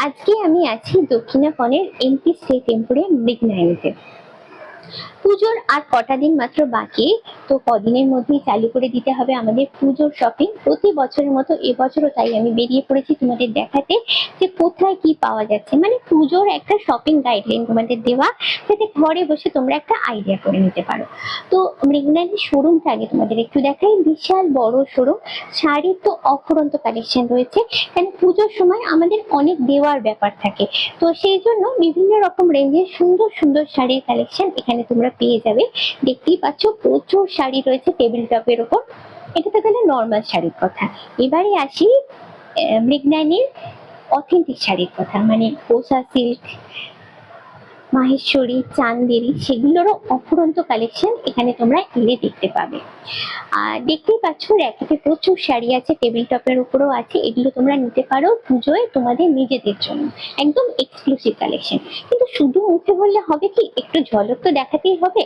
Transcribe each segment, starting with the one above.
আজকে আমি আছি দক্ষিণাপনের এমপি স্টেট এম্পোরিয়াম মৃগনায়নীতে। পুজোর আর কটা দিন মাত্র বাকি, তো কদিনের মধ্যেই চালু করে দিতে হবে আমাদের পুজোর শপিং। প্রতি বছরের মতো এবছরও তাই আমি বেরিয়ে পড়েছি তোমাদের দেখাতে যে কোথায় কি পাওয়া যাচ্ছে, মানে পুজোর একটা শপিং গাইডলাইন তোমাদের দেওয়া, যাতে ঘরে বসে তোমরা একটা আইডিয়া করে নিতে পারো। তো মৃগনায়নীর শোরুমটা আগে তোমাদের একটু দেখাই। বিশাল বড় শোরুম, শাড়ির তো অফুরন্ত কালেকশন রয়েছে, কারণ পুজোর সময় আমাদের অনেক দেওয়ার ব্যাপার থাকে, তো সেই জন্য বিভিন্ন রকম রেঞ্জের সুন্দর সুন্দর শাড়ির কালেকশন এখানে তোমরা পেয়ে যাবে। দেখতেই পাচ্ছ প্রচুর শাড়ি রয়েছে টেবিল টপের ওপর। এটা তো গেলে নর্মাল শাড়ির কথা। এবারে আসি মৃগনায়নীর অথেন্টিক শাড়ির কথা, মানে কোসা সিল্ক, মাহেশ্বরী, চান্দেরি, সেগুলোরও অফুরন্ত কালেকশন এখানে তোমরা এলে দেখতে পাবে। আর দেখতেই পাচ্ছ র্যাকেতে প্রচুর শাড়ি আছে, টেবিল টপের উপরেও আছে। এগুলো তোমরা নিতে পারো পুজোয় তোমাদের নিজেদের জন্য, একদম এক্সক্লুসিভ কালেকশন। কিন্তু শুধু মুখে বললে হবে কি, একটু ঝলক তো দেখাতেই হবে।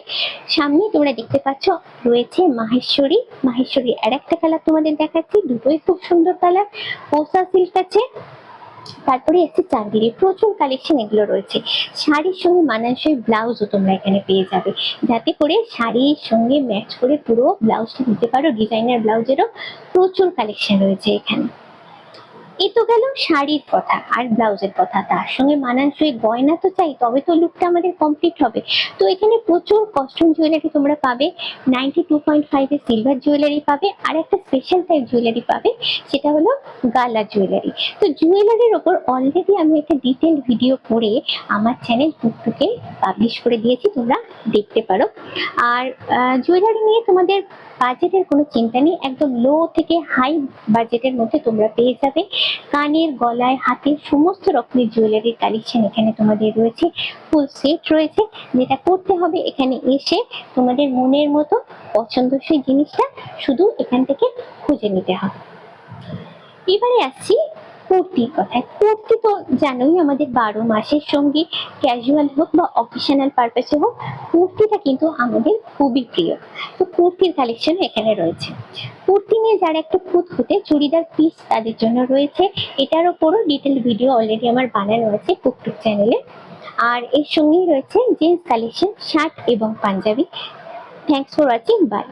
সামনে তোমরা দেখতে পাচ্ছ রয়েছে মাহেশ্বরী। মাহেশ্বরী আর একটা কালার তোমাদের দেখাচ্ছি, দুটোই খুব সুন্দর কালার। কোসা সিল্ক আছে, তারপরে একটি চান্দেরি, প্রচুর কালেকশন এগুলো রয়েছে। শাড়ির সঙ্গে মানানসই ব্লাউজও তোমরা এখানে পেয়ে যাবে, যাতে করে শাড়ির সঙ্গে ম্যাচ করে পুরো ব্লাউজটা দিতে পারো। ডিজাইনার ব্লাউজেরও প্রচুর কালেকশন রয়েছে এখানে। এই তো গেল শাড়ির কথা আর ব্লাউজের কথা, তার সঙ্গে মানানসই গয়না তো চাই, তবে তো লুকটা আমাদের কমপ্লিট হবে। তো এখানে প্রচুর কস্টিউম জুয়েলারি তোমরা পাবে। 92.5 এর সিলভার জুয়েলারি পাবে, আর একটা স্পেশাল টাইপ জুয়েলারি পাবে, সেটা হলো গালা জুয়েলারি। তো জুয়েলারির ওপর অলরেডি আমি একটা ডিটেল ভিডিও করে আমার চ্যানেল টুকটুকে পাবলিশ করে দিয়েছি, তোমরা দেখতে পারো। আর জুয়েলারি নিয়ে তোমাদের বাজেটের কোনো চিন্তা নেই, একদম লো থেকে হাই বাজেটের মধ্যে তোমরা পেয়ে যাবে। কানের, গলায়, হাতের সমস্ত রকমের জুয়েলারির কালেকশন এখানে তোমাদের রয়েছে। ফুল সেট রয়েছে, যেটা করতে হবে এখানে এসে তোমাদের মনের মতো পছন্দসই জিনিসটা শুধু এখান থেকে খুঁজে নিতে হবে। এবারে আসছি কুর্তির কথায়। কুর্তি তো জানোই আমাদের 12 মাসের সঙ্গী, ক্যাজুয়াল হোক বা অকেশনাল পারপাসে হোক, কুর্তিটা কিন্তু আমাদের খুবই প্রিয়। তো কুর্তির কালেকশন এখানে রয়েছে। কুর্তি নিয়ে যারা একটু খুঁতখুঁতে, চুড়িদার পিস তাদের জন্য রয়েছে। এটার ওপরও ডিটেল ভিডিও অলরেডি আমার বানানো আছে টুকটুক চ্যানেলে। আর এর সঙ্গেই রয়েছে জেন্টস কালেকশন, শার্ট এবং panjabi. Thanks for watching, by.